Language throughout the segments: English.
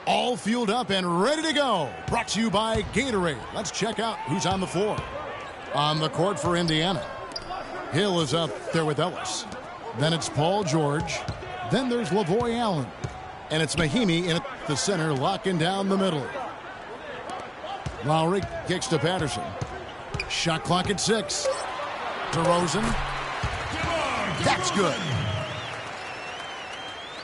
All fueled up and ready to go. Brought to you by Gatorade. Let's check out who's on the floor. On the court for Indiana, Hill is up there with Ellis. Then it's Paul George. Then there's Lavoy Allen. And it's Mahinmi in at the center, locking down the middle. Lowry kicks to Patterson. Shot clock at 6. DeRozan. That's good.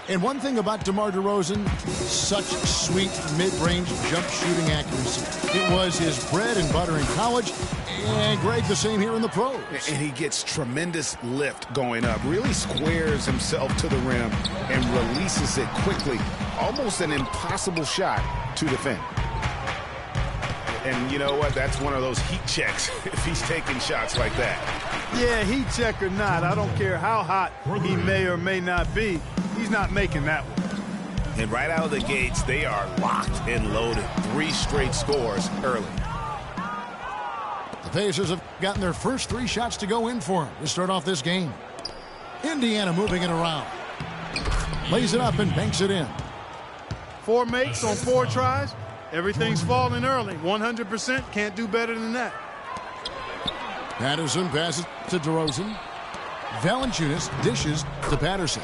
And one thing about DeMar DeRozan, such sweet mid-range jump shooting accuracy. It was his bread and butter in college, and Greg, the same here in the pros. And he gets tremendous lift going up, really squares himself to the rim and releases it quickly. Almost an impossible shot to defend. And you know what? That's one of those heat checks if he's taking shots like that. Yeah, heat check or not, I don't care how hot he may or may not be, he's not making that one. And right out of the gates, they are locked and loaded. 3 straight scores early. The Pacers have gotten their first 3 shots to go in for them to start off this game. Indiana moving it around. Lays it up and banks it in. 4 makes on 4 tries. Everything's falling early. 100% can't do better than that. Patterson passes to DeRozan. Valanciunas dishes to Patterson.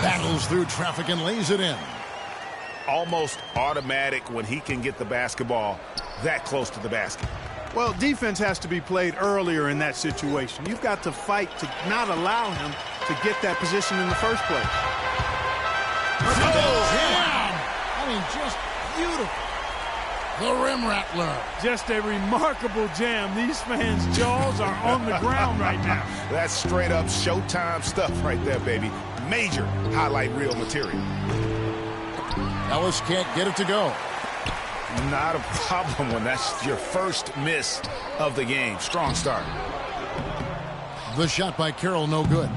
Battles through traffic and lays it in. Almost automatic when he can get the basketball that close to the basket. Well, defense has to be played earlier in that situation. You've got to fight to not allow him to get that position in the first place. I mean, just beautiful. The rim rattler. Just a remarkable jam. These fans' jaws are on the ground right now. That's straight up Showtime stuff right there, baby. Major highlight reel material. Ellis can't get it to go. Not a problem when that's your first miss of the game. Strong start. The shot by Carroll, no good.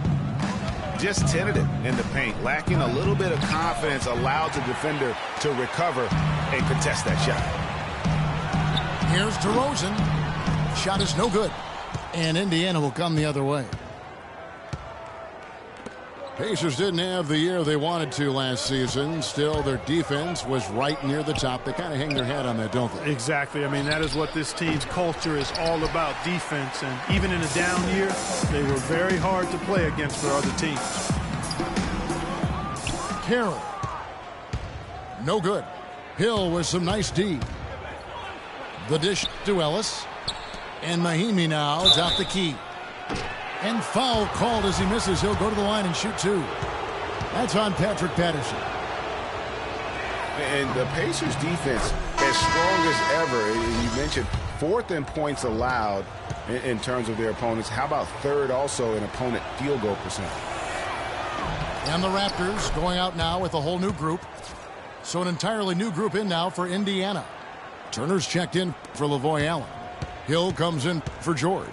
Just tentative in the paint. Lacking a little bit of confidence, allowed the defender to recover and contest that shot. Here's DeRozan. Shot is no good. And Indiana will come the other way. Pacers didn't have the year they wanted to last season. Still, their defense was right near the top. They kind of hang their head on that, don't they? Exactly. I mean, that is what this team's culture is all about, defense. And even in a down year, they were very hard to play against for other teams. Carroll. No good. Hill with some nice D. The dish to Ellis. And Mahinmi now is out the key. And foul called as he misses. He'll go to the line and shoot 2. That's on Patrick Patterson. And the Pacers defense as strong as ever. You mentioned 4th in points allowed in terms of their opponents. How about 3rd also in opponent field goal percentage? And the Raptors going out now with a whole new group. So an entirely new group in now for Indiana. Turner's checked in for Lavoy Allen. Hill comes in for George.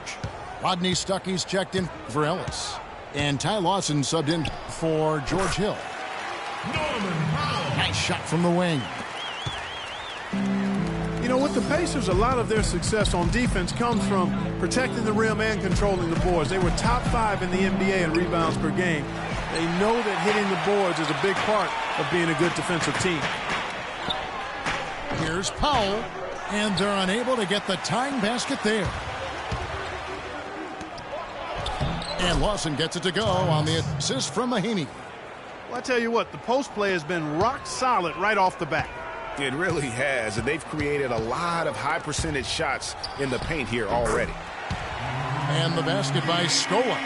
Rodney Stuckey's checked in for Ellis. And Ty Lawson subbed in for George Hill. Nice shot from the wing. You know, with the Pacers, a lot of their success on defense comes from protecting the rim and controlling the boards. They were top 5 in the NBA in rebounds per game. They know that hitting the boards is a big part of being a good defensive team. Here's Powell, and they're unable to get the tying basket there. And Lawson gets it to go on the assist from Mahinmi. Well, I tell you what, the post play has been rock solid right off the bat. It really has, and they've created a lot of high percentage shots in the paint here already. And the basket by Scola.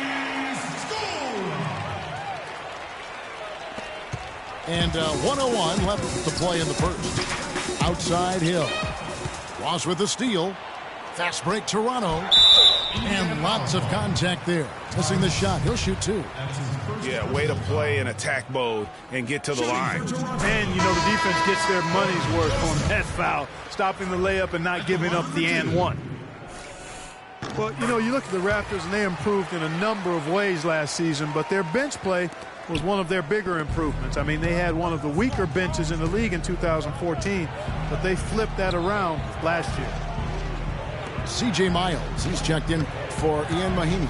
And 1:01 left to play in the first. Outside Hill. Ross with the steal. Fast break Toronto. And lots of contact there. Missing the shot. He'll shoot 2. Yeah, way to play in attack mode and get to the line. And, you know, the defense gets their money's worth on that foul. Stopping the layup and not giving up the and one. Well, you know, you look at the Raptors and they improved in a number of ways last season, but their bench play was one of their bigger improvements. I mean, they had one of the weaker benches in the league in 2014, but they flipped that around last year. C.J. Miles, he's checked in for Ian Mahinmi.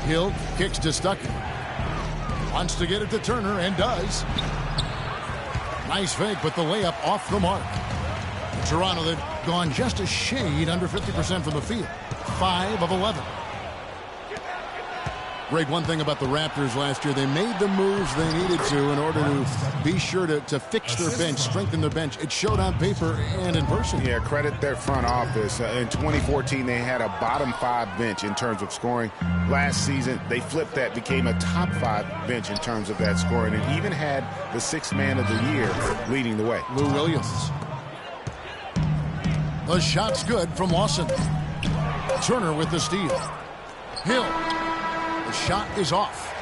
Hill kicks to Stuckey. Wants to get it to Turner and does. Nice fake, but the layup off the mark. Toronto, they've gone just a shade under 50% from the field. 5 of 11. Greg, one thing about the Raptors last year, they made the moves they needed to in order to be sure to fix their bench, strengthen their bench. It showed on paper and in person. Yeah, credit their front office. In 2014, they had a bottom 5 bench in terms of scoring. Last season, they flipped that, became a top 5 bench in terms of that scoring, and even had the 6th man of the year leading the way. Lou Williams. The shot's good from Lawson. Turner with the steal. Hill. The shot is off.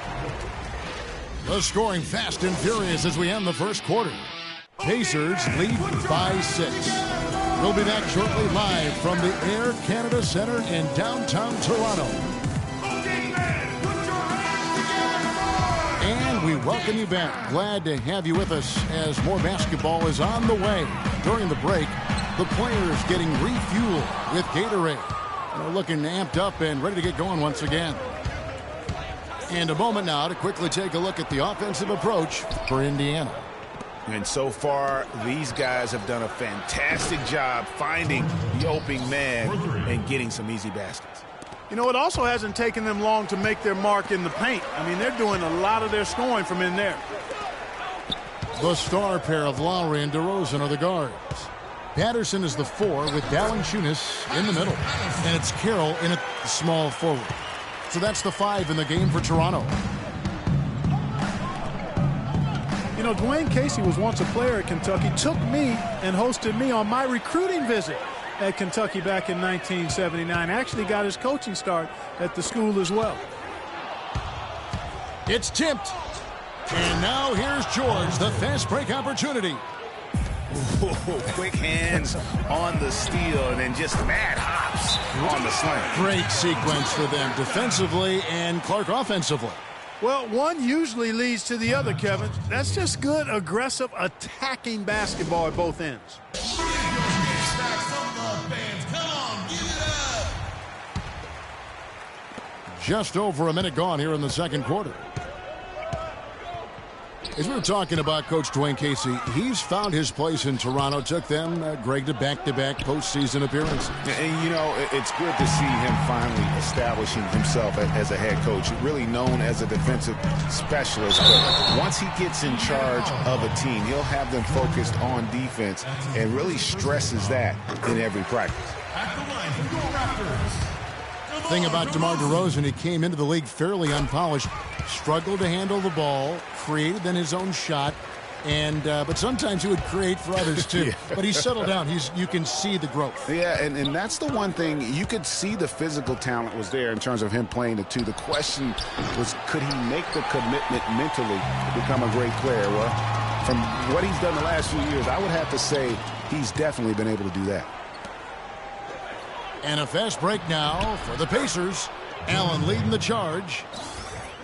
The scoring fast and furious as we end the first quarter. Pacers lead by 6. We'll be back shortly live from the Air Canada Center in downtown Toronto. And we welcome you back. Glad to have you with us as more basketball is on the way. During the break, the players getting refueled with Gatorade. They're looking amped up and ready to get going once again. And a moment now to quickly take a look at the offensive approach for Indiana. And so far, these guys have done a fantastic job finding the opening man and getting some easy baskets. You know, it also hasn't taken them long to make their mark in the paint. I mean, they're doing a lot of their scoring from in there. The star pair of Lowry and DeRozan are the guards. Patterson is the 4 with Valanciunas in the middle. And it's Carroll in a small forward. So that's the 5 in the game for Toronto. You know, Dwayne Casey was once a player at Kentucky, took me and hosted me on my recruiting visit at Kentucky back in 1979. Actually got his coaching start at the school as well. It's tipped. And now here's George, the fast break opportunity. Ooh, quick hands on the steal and then just mad hops on the slam. Great sequence for them defensively and Clark offensively. Well, one usually leads to the other, Kevin. That's just good, aggressive, attacking basketball at both ends. Just over a minute gone here in the second quarter. As we were talking about Coach Dwayne Casey, he's found his place in Toronto. Took them, Greg, to back-to-back postseason appearances. And, you know, it's good to see him finally establishing himself as a head coach, really known as a defensive specialist. But once he gets in charge of a team, he'll have them focused on defense and really stresses that in every practice. Thing about DeMar DeRozan, he came into the league fairly unpolished, struggled to handle the ball, created then his own shot, and but sometimes he would create for others too. Yeah. But he's settled down. You can see the growth. Yeah, and that's the one thing. You could see the physical talent was there in terms of him playing the 2. The question was, could he make the commitment mentally to become a great player? Well, from what he's done the last few years, I would have to say he's definitely been able to do that. And a fast break now for the Pacers. Allen leading the charge.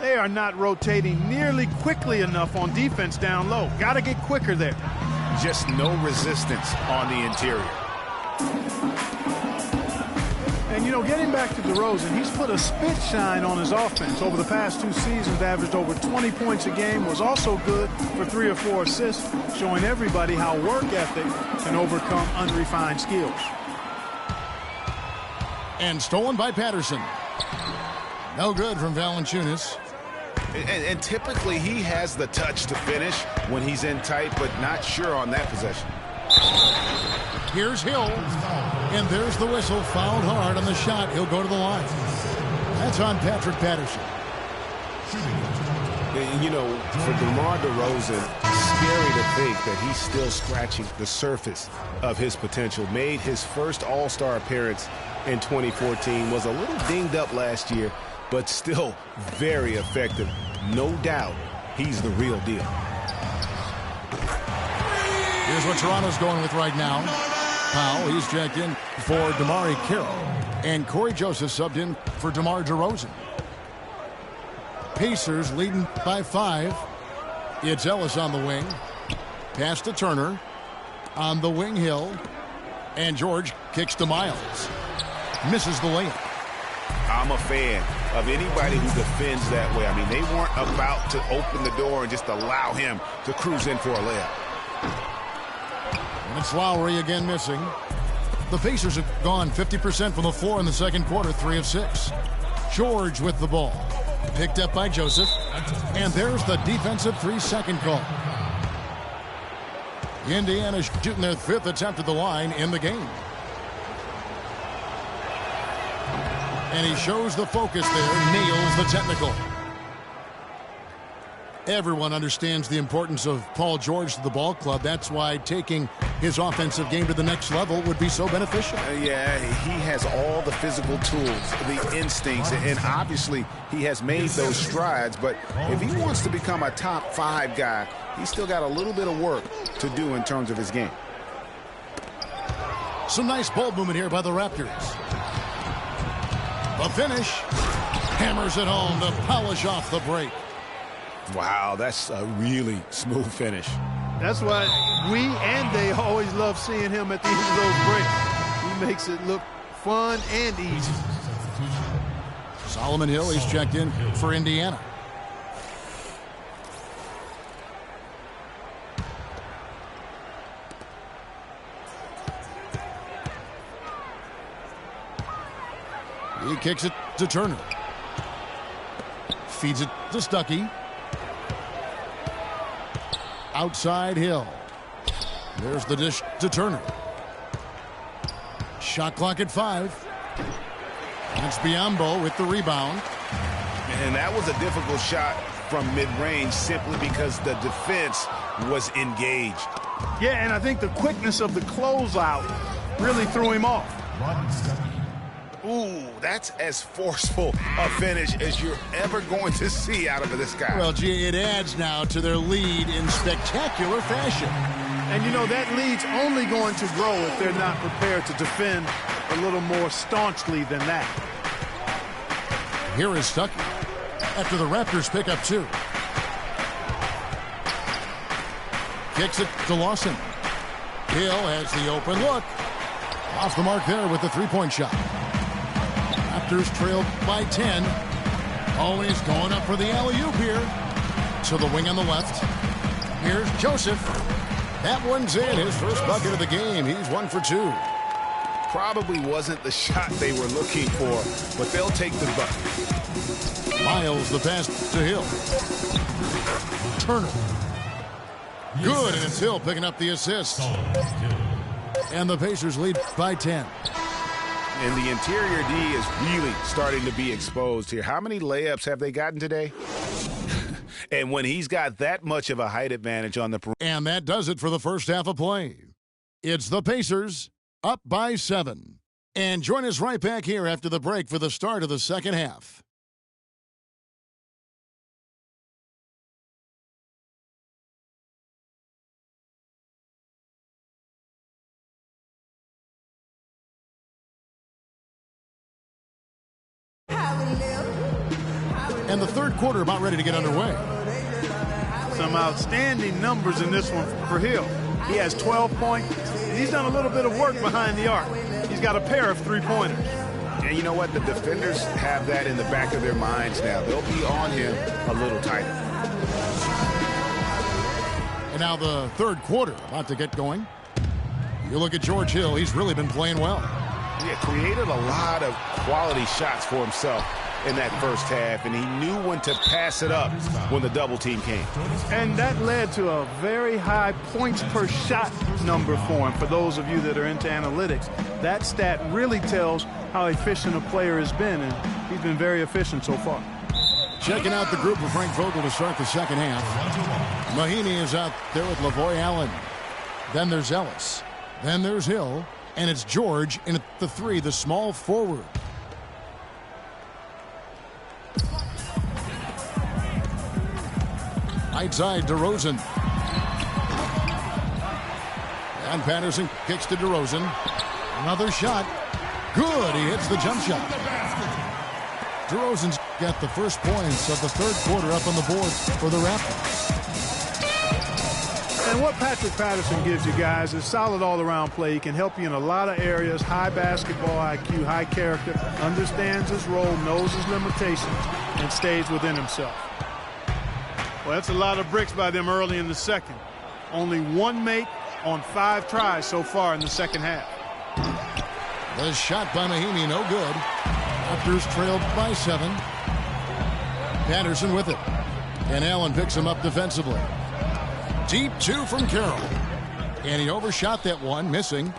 They are not rotating nearly quickly enough on defense down low. Got to get quicker there. Just no resistance on the interior. And, you know, getting back to DeRozan, he's put a spit shine on his offense. Over the past 2 seasons, averaged over 20 points a game, was also good for 3 or 4 assists, showing everybody how work ethic can overcome unrefined skills. And stolen by Patterson. No good from Valanciunas. And typically he has the touch to finish when he's in tight, but not sure on that possession. Here's Hill. And there's the whistle. Fouled hard on the shot. He'll go to the line. That's on Patrick Patterson. And, you know, for DeMar DeRozan, scary to think that he's still scratching the surface of his potential. Made his first All-Star appearance in 2014. Was a little dinged up last year, but still very effective. No doubt he's the real deal. Here's what Toronto's going with right now. Powell, he's checked in for DeMar Carroll. And Corey Joseph subbed in for DeMar DeRozan. Pacers leading by 5. It's Ellis on the wing. Pass to Turner. On the wing, Hill. And George kicks to Miles. Misses the layup. I'm a fan of anybody who defends that way. I mean, they weren't about to open the door and just allow him to cruise in for a layup. It's Lowry again missing. The Pacers have gone 50% from the floor in the second quarter, 3 of 6. George with the ball. Picked up by Joseph. And there's the defensive 3-second call. Indiana shooting their 5th attempt at the line in the game. And he shows the focus there, nails the technical. Everyone understands the importance of Paul George to the ball club. That's why taking his offensive game to the next level would be so beneficial. Yeah, he has all the physical tools, the instincts, and obviously he has made those strides. But if he wants to become a top 5 guy, he's still got a little bit of work to do in terms of his game. Some nice ball movement here by the Raptors. The finish. Hammers it home to polish off the break. Wow, that's a really smooth finish. That's why we and they always love seeing him at the end of those breaks. He makes it look fun and easy. Solomon Hill, he's checked in for Indiana. He kicks it to Turner. Feeds it to Stuckey. Outside Hill. There's the dish to Turner. Shot clock at 5. That's Biyombo with the rebound. And that was a difficult shot from mid-range simply because the defense was engaged. Yeah, and I think the quickness of the closeout really threw him off. Ooh, that's as forceful a finish as you're ever going to see out of this guy. Well, gee, it adds now to their lead in spectacular fashion. And, you know, that lead's only going to grow if they're not prepared to defend a little more staunchly than that. Here is Stuckey after the Raptors pick up 2. Kicks it to Lawson. Hill has the open look. Off the mark there with the three-point shot. Raptors trailed by 10. Always going up for the alley-oop here. To the wing on the left. Here's Joseph. That one's in. His first bucket of the game. He's 1 for 2. Probably wasn't the shot they were looking for, but they'll take the bucket. Miles the pass to Hill. Turner. Good, and it's Hill picking up the assist. And the Pacers lead by 10. And the interior D is really starting to be exposed here. How many layups have they gotten today? And when he's got that much of a height advantage on the perimeter. And that does it for the first half of play. It's the Pacers up by 7. And join us right back here after the break for the start of the second half. And the third quarter about ready to get underway. Some outstanding numbers in this one for Hill. He has 12 points. He's done a little bit of work behind the arc. He's got a pair of three-pointers. And you know what? The defenders have that in the back of their minds now. They'll be on him a little tighter. And now the third quarter about to get going. You look at George Hill. He's really been playing well. Yeah, created a lot of quality shots for himself in that first half, and he knew when to pass it up when the double team came. And that led to a very high points per shot number for him. For those of you that are into analytics, that stat really tells how efficient a player has been, and he's been very efficient so far. Checking out the group of Frank Vogel to start the second half. Mahinmi is out there with Lavoy Allen. Then there's Ellis. Then there's Hill. And it's George in at the 3, the small forward. Right side, DeRozan. And Patterson kicks to DeRozan. Another shot. Good. He hits the jump shot. DeRozan's got the first points of the third quarter up on the board for the Raptors. And what Patrick Patterson gives you guys is solid all-around play. He can help you in a lot of areas. High basketball IQ, high character, understands his role, knows his limitations, and stays within himself. Well, that's a lot of bricks by them early in the second. Only one make on 5 tries so far in the second half. The shot by Mahinmi, no good. Raptors trailed by 7. Patterson with it. And Allen picks him up defensively. Deep 2 from Carroll. And he overshot that one, missing.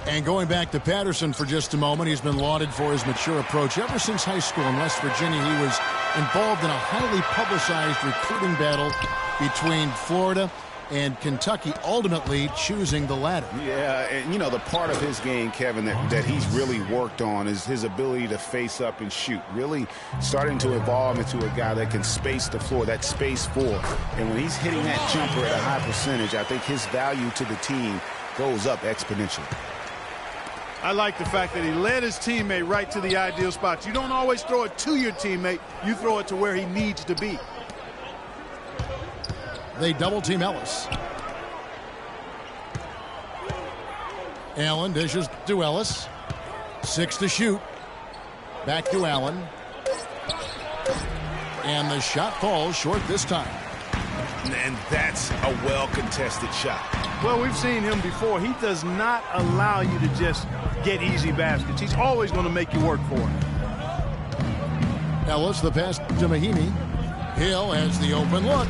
And going back to Patterson for just a moment, he's been lauded for his mature approach. Ever since high school in West Virginia, he was involved in a highly publicized recruiting battle between Florida and Kentucky, ultimately choosing the latter. Yeah, and you know, the part of his game, Kevin, that he's really worked on is his ability to face up and shoot. Really starting to evolve into a guy that can space the floor, that space 4. And when he's hitting that jumper at a high percentage, I think his value to the team goes up exponentially. I like the fact that he led his teammate right to the ideal spot. You don't always throw it to your teammate. You throw it to where he needs to be. They double-team Ellis. Allen dishes to Ellis. 6 to shoot. Back to Allen. And the shot falls short this time. And that's a well-contested shot. Well, we've seen him before. He does not allow you to just get easy baskets. He's always going to make you work for it. Ellis, the pass to Mahinmi. Hill has the open look.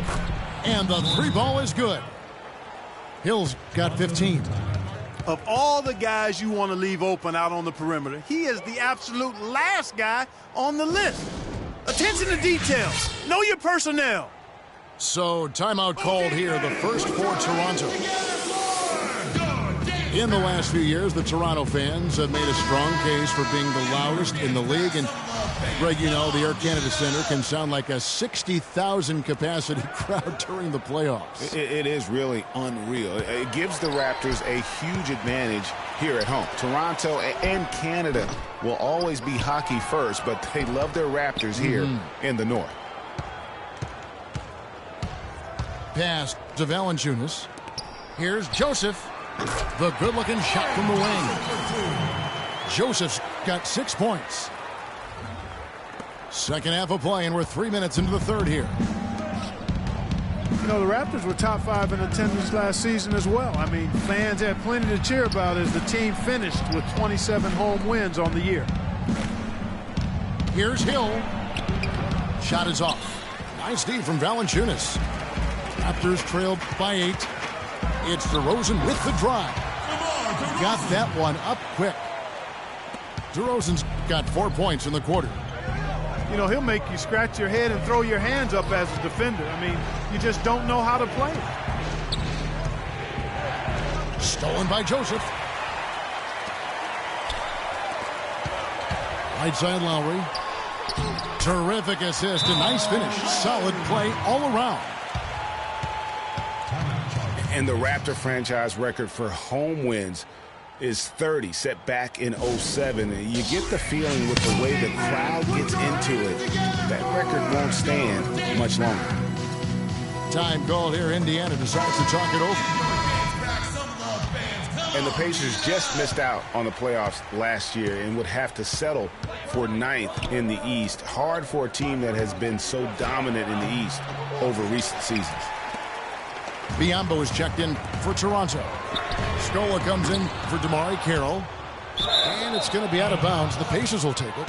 And the 3-ball is good. Hill's got 15. Of all the guys you want to leave open out on the perimeter, he is the absolute last guy on the list. Attention to details. Know your personnel. So, timeout called here, the first for Toronto. In the last few years, the Toronto fans have made a strong case for being the loudest in the league. And, Greg, you know, the Air Canada Center can sound like a 60,000 capacity crowd during the playoffs. It is really unreal. It gives the Raptors a huge advantage here at home. Toronto and Canada will always be hockey first, but they love their Raptors here in the North. Pass to Valanciunas. Here's Joseph. The good-looking shot from the wing. Joseph's got 6 points. Second half of play, and we're 3 minutes into the third here. You know, the Raptors were top 5 in attendance last season as well. I mean, fans had plenty to cheer about as the team finished with 27 home wins on the year. Here's Hill. Shot is off. Nice D from Valanciunas. Raptors trailed by 8. It's DeRozan with the drive. Got that one up quick. DeRozan's got 4 points in the quarter. You know, he'll make you scratch your head and throw your hands up as a defender. I mean, you just don't know how to play it. Stolen by Joseph. Right side Lowry. Terrific assist, a nice finish. Solid play all around. And the Raptor franchise record for home wins is 30, set back in 07. You get the feeling with the way the crowd gets into it, that record won't stand much longer. Time called here. Indiana decides to talk it over. And the Pacers just missed out on the playoffs last year and would have to settle for 9th in the East. Hard for a team that has been so dominant in the East over recent seasons. Biyombo is checked in for Toronto. Scola comes in for DeMar Carroll. And it's going to be out of bounds. The Pacers will take it.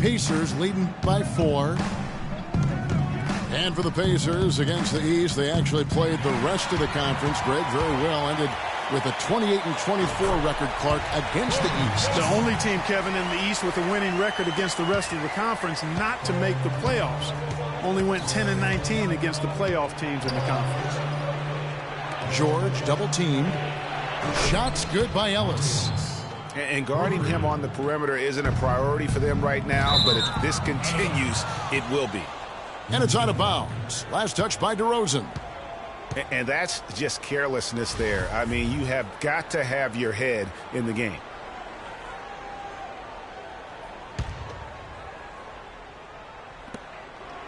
Pacers leading by 4. And for the Pacers against the East, they actually played the rest of the conference, Greg, very well. Ended with a 28-24 record, Clark, against the East. The only team, Kevin, in the East with a winning record against the rest of the conference not to make the playoffs. Only went 10-19 against the playoff teams in the conference. George double-teamed. Shots good by Ellis. And guarding him on the perimeter isn't a priority for them right now, but if this continues, it will be. And it's out of bounds. Last touch by DeRozan. And that's just carelessness there. I mean, you have got to have your head in the game.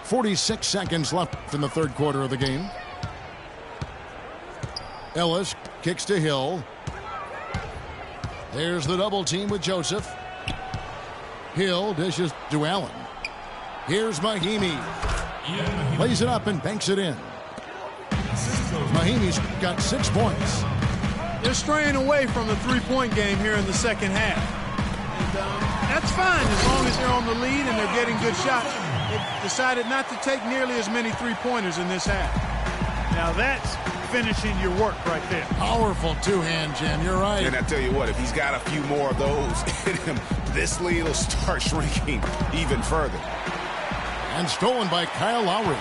.46 seconds left in the third quarter of the game. Ellis kicks to Hill. There's the double team with Joseph. Hill dishes to Allen. Here's Mahimi. Lays it up and banks it in. Mahimi's got 6 points. They're straying away from the three-point game here in the second half. And that's fine as long as they're on the lead and they're getting good shots. They've decided not to take nearly as many three-pointers in this half. Now that's finishing your work right there. Powerful two-hand jam, you're right. And I tell you what, if he's got a few more of those in him, this lead will start shrinking even further. And stolen by Kyle Lowry.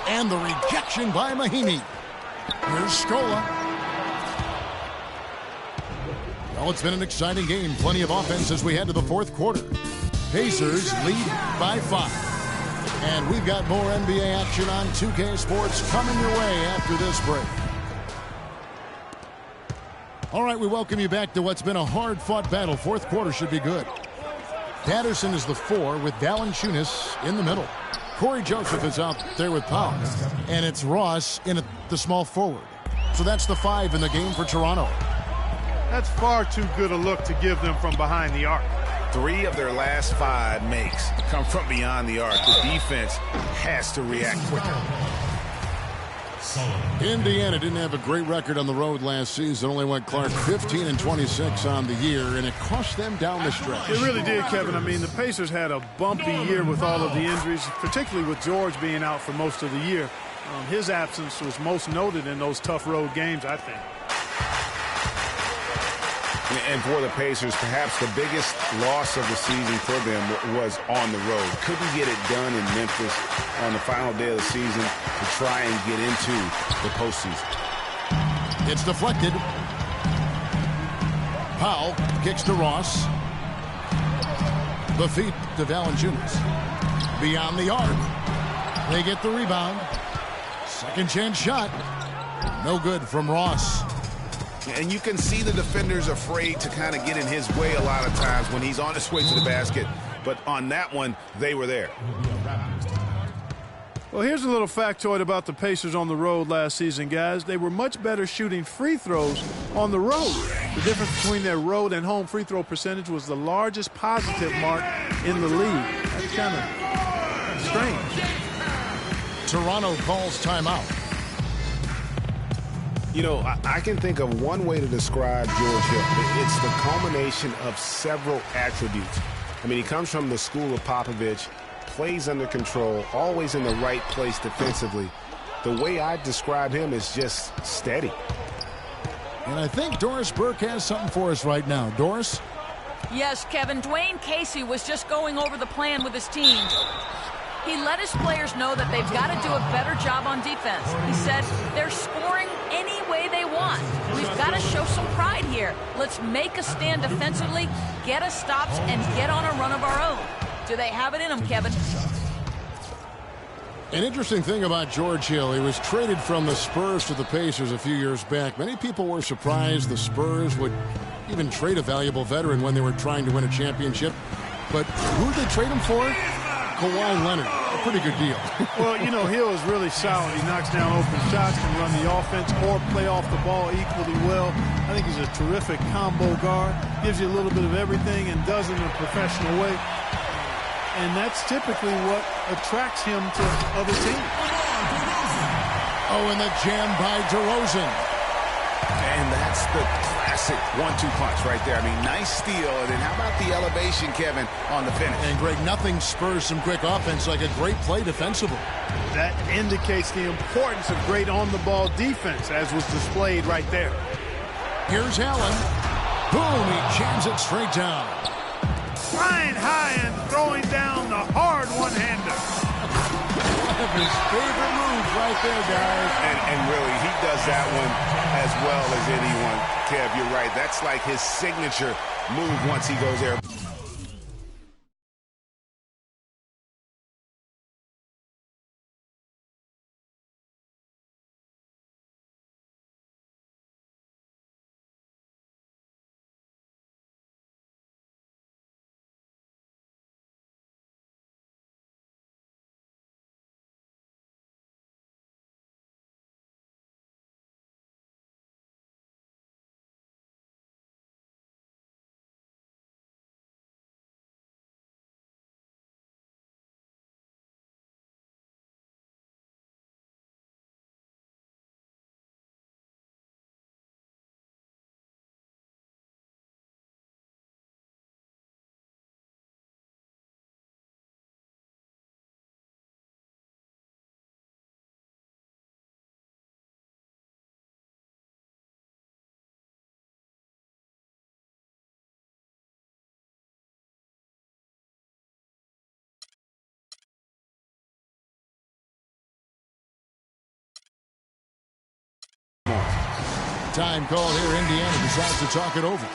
And the rejection by Mahimi. Here's Scola. Well, it's been an exciting game. Plenty of offense as we head to the fourth quarter. Pacers lead by 5. And we've got more NBA action on 2K Sports coming your way after this break. All right, we welcome you back to what's been a hard-fought battle. Fourth quarter should be good. Patterson is the 4 with Valanciunas in the middle. Corey Joseph is out there with Powell. And it's Ross in the small forward. So that's the 5 in the game for Toronto. That's far too good a look to give them from behind the arc. 3 of their last 5 makes come from beyond the arc. The defense has to react quicker. Indiana didn't have a great record on the road last season. Only went Clark 15-26 on the year, and it cost them down the stretch. It really did, Kevin. I mean, the Pacers had a bumpy year with all of the injuries, particularly with George being out for most of the year. His absence was most noted in those tough road games, I think. And for the Pacers, perhaps the biggest loss of the season for them was on the road. Couldn't get it done in Memphis on the final day of the season to try and get into the postseason. It's deflected. Powell kicks to Ross. The feet to Valanciunas. Beyond the arc. They get the rebound. Second chance shot. No good from Ross. And you can see the defenders afraid to kind of get in his way a lot of times when he's on his way to the basket. But on that one, they were there. Well, here's a little factoid about the Pacers on the road last season, guys. They were much better shooting free throws on the road. The difference between their road and home free throw percentage was the largest positive mark in the league. That's kind of strange. Toronto calls timeout. You know, I can think of one way to describe George Hill. It's the culmination of several attributes. I mean, he comes from the school of Popovich, plays under control, always in the right place defensively. The way I describe him is just steady. And I think Doris Burke has something for us right now. Doris? Yes, Kevin. Dwayne Casey was just going over the plan with his team. He let his players know that they've got to do a better job on defense. He said they're scoring any way they want. We've got to show some pride here. Let's make a stand defensively, get us stops, and get on a run of our own. Do they have it in them, Kevin? An interesting thing about George Hill, he was traded from the Spurs to the Pacers a few years back. Many people were surprised the Spurs would even trade a valuable veteran when they were trying to win a championship. But who did they trade him for? Kawhi Leonard. A pretty good deal. Well, you know, Hill is really solid. He knocks down open shots, can run the offense or play off the ball equally well. I think he's a terrific combo guard. Gives you a little bit of everything and does it in a professional way. And that's typically what attracts him to other teams. Oh, and the jam by DeRozan. And that's the classic 1-2 punch right there. I mean, nice steal. And then how about the elevation, Kevin, on the finish? And Greg, nothing spurs some quick offense like a great play defensively. That indicates the importance of great on-the-ball defense, as was displayed right there. Here's Allen. Boom, he jams it straight down. Flying high and throwing down the hard one-hander. One of his favorite moves right there, guys. And really, he does that one as well as anyone. Kev, you're right. That's like his signature move once he goes there. Time call here. Indiana decides to talk it over.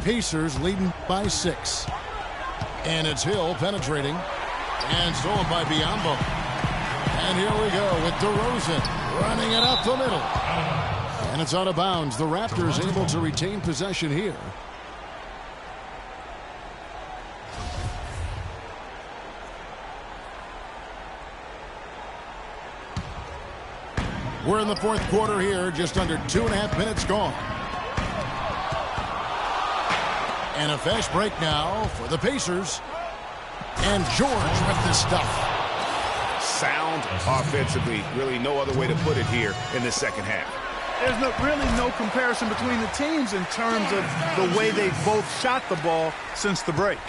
Pacers leading by 6. And it's Hill penetrating. And stolen by Biyombo. And here we go with DeRozan running it up the middle. And it's out of bounds. The Raptors able to retain possession here. We're in the fourth quarter here. Just under 2.5 minutes gone. And a fast break now for the Pacers. And George with the stuff. Sound offensively. Really no other way to put it here in the second half. There's really no comparison between the teams in terms of the way they both shot the ball since the break.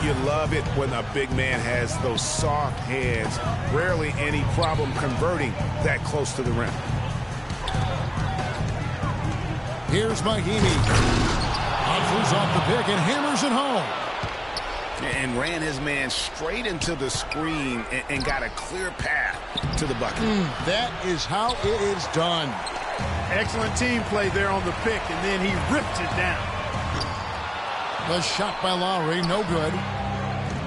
You love it when a big man has those soft hands. Rarely any problem converting that close to the rim. Here's Mahinmi. Flew off the pick and hammers it home. And ran his man straight into the screen and got a clear path to the bucket. That is how it is done. Excellent team play there on the pick, and then he ripped it down. The shot by Lowry, no good.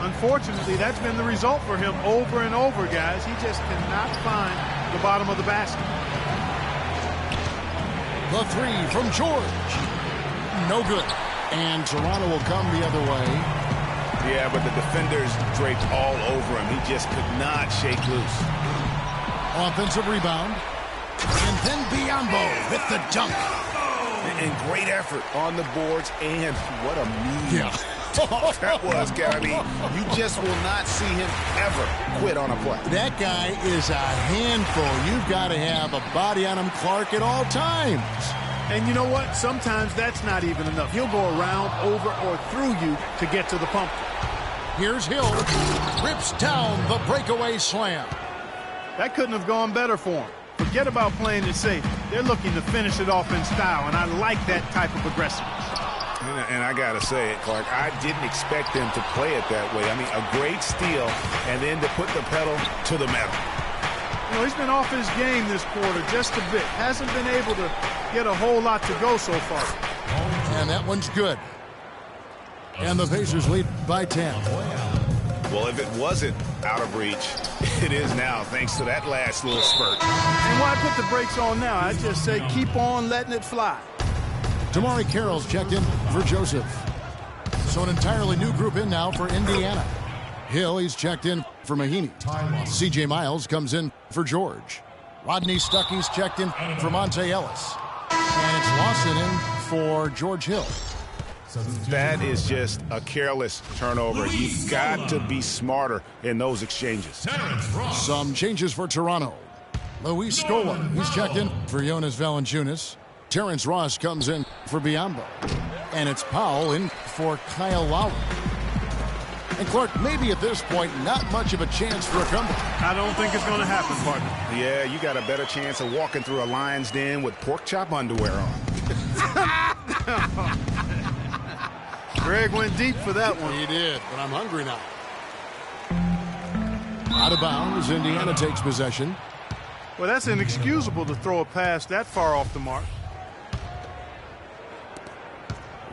Unfortunately, that's been the result for him over and over, guys. He just cannot find the bottom of the basket. The three from George. No good. And Toronto will come the other way. Yeah, but the defenders draped all over him. He just could not shake loose. Offensive rebound. And then Biyombo with the dunk. And great effort on the boards. And what a move. Yeah. That was, Gary. You just will not see him ever quit on a play. That guy is a handful. You've got to have a body on him, Clark, at all times. And you know what? Sometimes that's not even enough. He'll go around, over, or through you to get to the pump. Here's Hill. Rips down the breakaway slam. That couldn't have gone better for him. Forget about playing it safe. They're looking to finish it off in style, and I like that type of aggressiveness. And I got to say it, Clark, I didn't expect them to play it that way. I mean, a great steal, and then to put the pedal to the metal. You know, he's been off his game this quarter just a bit. Hasn't been able to get a whole lot to go so far. And that one's good. And the Pacers lead by 10. Well, if it wasn't out of reach, it is now, thanks to that last little spurt. And why put the brakes on now? I just say keep on letting it fly. Damari Carroll's checked in for Joseph. So an entirely new group in now for Indiana. Hill, he's checked in for Mahinmi. C.J. Miles comes in for George. Rodney Stuckey's checked in for Monte Ellis. And it's Lawson in for George Hill. That is just a careless turnover. You've got to be smarter in those exchanges. Some changes for Toronto. Luis Scola, he's checked in for Jonas Valanciunas. Terrence Ross comes in for Biyombo. And it's Powell in for Kyle Lowry. And Clark, maybe at this point, not much of a chance for a comeback. I don't think it's going to happen, partner. Yeah, you got a better chance of walking through a lion's den with pork chop underwear on. Greg went deep for that one. He did, but I'm hungry now. Out of bounds, Indiana takes possession. Well, that's inexcusable to throw a pass that far off the mark.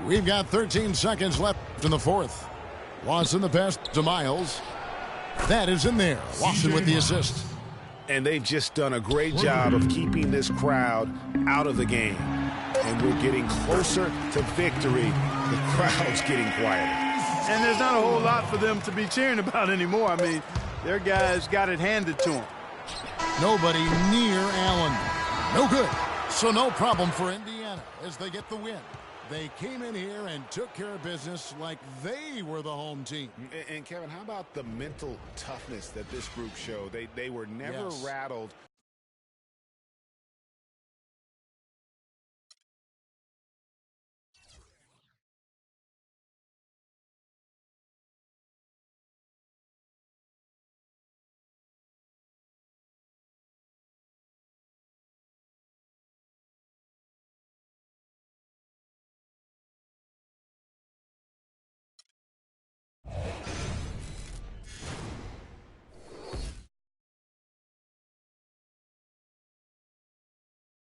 We've got 13 seconds left in the fourth. Lawson the pass to Miles. That is in there. Lawson with the assist. And they've just done a great job of keeping this crowd out of the game. And we're getting closer to victory. The crowd's getting quieter. And there's not a whole lot for them to be cheering about anymore. I mean, their guys got it handed to them. Nobody near Allen. No good. So no problem for Indiana as they get the win. They came in here and took care of business like they were the home team. And Kevin, how about the mental toughness that this group showed? They were never rattled